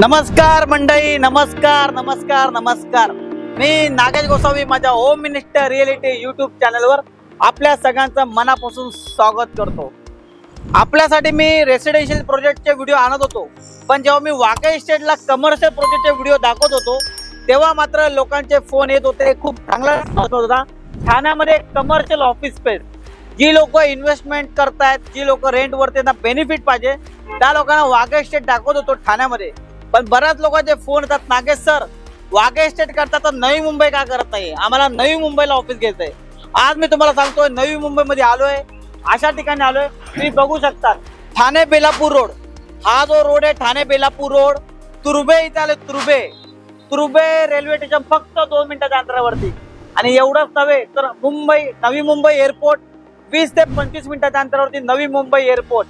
नमस्कार मंडळी, नमस्कार नमस्कार नमस्कार। मी नागेश गोसावी माझ्या होम मिनिस्टर रिअलिटी यूट्यूब चॅनलवर आपल्या सगळ्यांचं मनापासून स्वागत करतो। आपल्यासाठी मी रेसिडेन्शियल प्रोजेक्टचे व्हिडिओ आणत होतो, पण जेव्हा मी वाकई स्टेटला कमर्शियल प्रोजेक्टचे व्हिडिओ दाखवत होतो तेव्हा मात्र लोकांचे फोन येत होते। खूप चांगला रिस्पॉन्स होता। ठाण्यामध्ये कमर्शियल ऑफिस स्पेस जी लोक इन्व्हेस्टमेंट करतायत, जी लोक रेंटवरती त्यांना बेनिफिट पाहिजे त्या लोकांना वाकई स्टेट दाखवत होतो ठाण्यामध्ये। पण बऱ्याच लोकांचे फोन येतात, नागेश सर वाकई स्टेट करता तर नवी मुंबई का करत नाही, आम्हाला नवी मुंबईला ऑफिस घ्यायचंय। आज मी तुम्हाला सांगतोय नवी मुंबईमध्ये आलोय, अशा ठिकाणी आलोय। तुम्ही बघू शकता ठाणे बेलापूर रोड, हा जो रोड आहे ठाणे बेलापूर रोड, तुर्भे इथे आले। तुर्भे रेल्वे स्टेशन फक्त 2 मिनिटाच्या अंतरावरती। आणि एवढंच नव्हे तर नवी मुंबई एअरपोर्ट 20 ते 25 मिनिटाच्या अंतरावरती Navi Mumbai airport.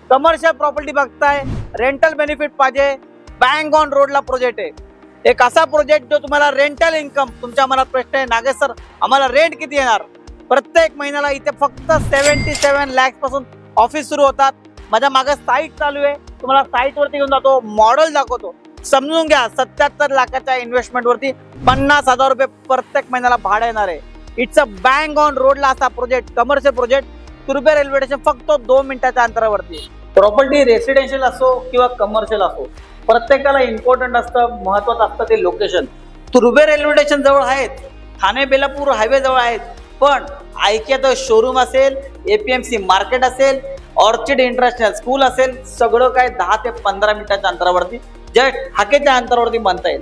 Commercial property बघताय, रेंटल बेनिफिट पाहिजे, बँक ऑन रोडला प्रोजेक्ट आहे। एक असा प्रोजेक्ट जो तुम्हाला रेंटल इन्कम, तुमच्या मनात प्रश्न आहे नागेश सर आम्हाला रेंट किती येणार, प्रत्येक महिन्याला इथे फक्त 77 लाख पासून ऑफिस सुरू होतात। माझ्या मागे साईट चालू आहे, तुम्हाला साईट वरती घेऊन जातो, मॉडेल दाखवतो। समजून घ्या 77 लाखाच्या इन्व्हेस्टमेंट वरती 50,000 रुपये प्रत्येक महिन्याला भाडं येणार आहे। इट्स अ बँक ऑन रोडला असा project, commercial project, Turbhe railway station फक्त 2 मिनिटाच्या अंतरावरती। प्रॉपर्टी रेसिडेन्शियल असो किंवा कमर्शियल असो, प्रत्येकाला इम्पॉर्टंट असतं, महत्वाचं असतं ते लोकेशन। तुर्भे रेल्वे स्टेशन जवळ आहेत, ठाणे बेलापूर हायवे जवळ आहेत, पण ऐक्यात शोरूम असेल, एपीएमसी मार्केट असेल, ऑर्चिड इंटरनॅशनल स्कूल असेल, सगळं काय 10 ते 15 मिनिटाच्या अंतरावरती, जस्ट हाकेच्या अंतरावरती बनता येईल।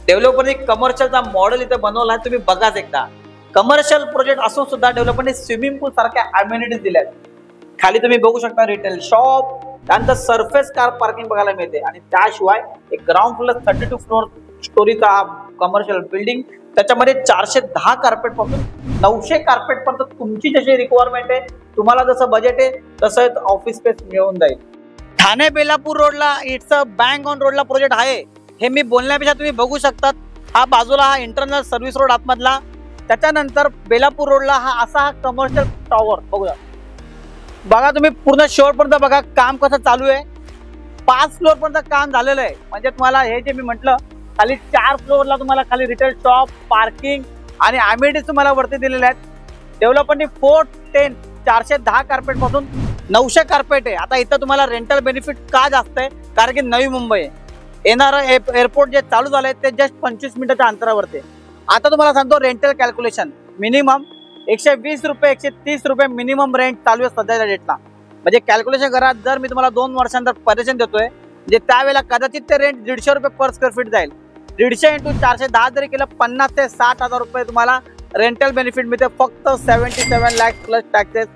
डेव्हलपरने कमर्शियलचा मॉडेल इथे बनवला आहे, तुम्ही बघाच एकदा। कमर्शियल प्रोजेक्ट असून सुद्धा डेव्हलपरने स्विमिंग पूल सारख्या अम्युनिटीज दिल्यात। खाली तुम्ही बघू शकता रिटेल शॉप, त्यानंतर सरफेस कार पार्किंग बघायला मिळते। आणि त्याशिवाय एक ग्राउंड फ्लोर 32 फ्लोर स्टोरीचा हा कमर्शियल बिल्डिंग, त्याच्यामध्ये 410 कार्पेट पासून 900 कार्पेट पर्यंत तुमची जशी रिक्वायरमेंट आहे, तुम्हाला जसं बजेट आहे तसं ऑफिस स्पेस मिळून जाईल। ठाणे बेलापूर रोडला इट्स अ बँक ऑन रोडला प्रोजेक्ट आहे, हे मी बोलण्यापेक्षा तुम्ही बघू शकतात। हा बाजूला हा इंटरनल सर्व्हिस रोड आतमधला, त्याच्यानंतर बेलापूर रोडला हा असा कमर्शियल टॉवर बघूया। बघा तुम्ही पूर्ण शोर पर्यंत बघा काम कसं चालू आहे। 5 फ्लोर पर्यंत काम झालेलं आहे। म्हणजे तुम्हाला हे जे मी म्हटलं, खाली 4 फ्लोअरला तुम्हाला खाली रिटेल शॉप, पार्किंग आणि अम्युनिटीज तुम्हाला वरती दिलेले आहेत। डेव्हलपरनी 410 410 कार्पेट पासून 900 कार्पेट आहे। आता इथं तुम्हाला रेंटल बेनिफिट का जास्त आहे, कारण की नवी मुंबई आहे। येणारं एअरपोर्ट जे चालू झालंय ते जस्ट 25 मिनिटाच्या अंतरावरती। आता तुम्हाला सांगतो रेंटल कॅल्क्युलेशन, मिनिमम 120 रुपये 130 रुपये मिनिमम रेंट चालू आहे सध्याच्या डेटला। म्हणजे कॅल्क्युलेशन करा, जर मी तुम्हाला 2 वर्षांतर पजेशन देतोय, म्हणजे त्यावेळेला कदाचित ते रेंट 150 रुपये पर स्क्वेअर फीट जाईल। 150 × 410 जरी केलं 50 ते 60,000 रुपये तुम्हाला रेंटल बेनिफिट मिळते, फक्त 77 लाख प्लस टॅक्सेस।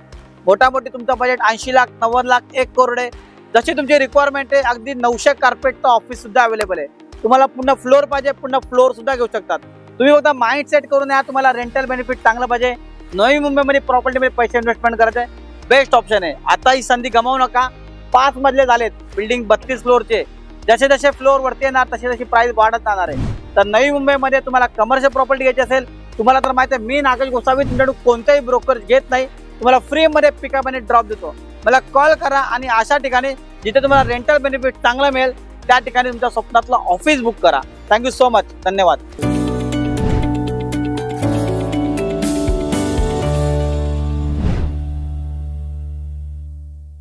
मोठामोठी तुमचं बजेट 80 लाख 90 लाख 1 करोड आहे। जशी तुमची रिक्वायरमेंट आहे, अगदी 900 कार्पेटचं ऑफिस सुद्धा अवेलेबल आहे। तुम्हाला पूर्ण फ्लोअर पाहिजे, पूर्ण फ्लोअर सुद्धा घेऊ शकतात तुम्ही। फक्त माइंड सेट करून या, तुम्हाला रेंटल बेनिफिट चांगलं पाहिजे, नवी मुंबईमध्ये प्रॉपर्टीमध्ये पैसे इन्व्हेस्टमेंट करायचे, बेस्ट ऑप्शन आहे। आता ही संधी गमावू नका। 5 मजले झालेत, बिल्डिंग 32 फ्लोअरचे। जसे जसे फ्लोअर वरती येणार तशी तशी प्राइस वाढत जाणार आहे। तर नवी मुंबईमध्ये तुम्हाला कमर्शियल प्रॉपर्टी घ्यायची असेल, तुम्हाला तर माहिती आहे मी नागेश गोसावी तुमच्याकडून कोणताही ब्रोकर घेत नाही, तुम्हाला फ्रीमध्ये पिकअप आणि ड्रॉप देतो। मला कॉल करा आणि अशा ठिकाणी जिथे तुम्हाला रेंटल बेनिफिट चांगलं मिळेल त्या ठिकाणी तुमच्या स्वप्नातलं ऑफिस बुक करा। थँक्यू सो मच, धन्यवाद।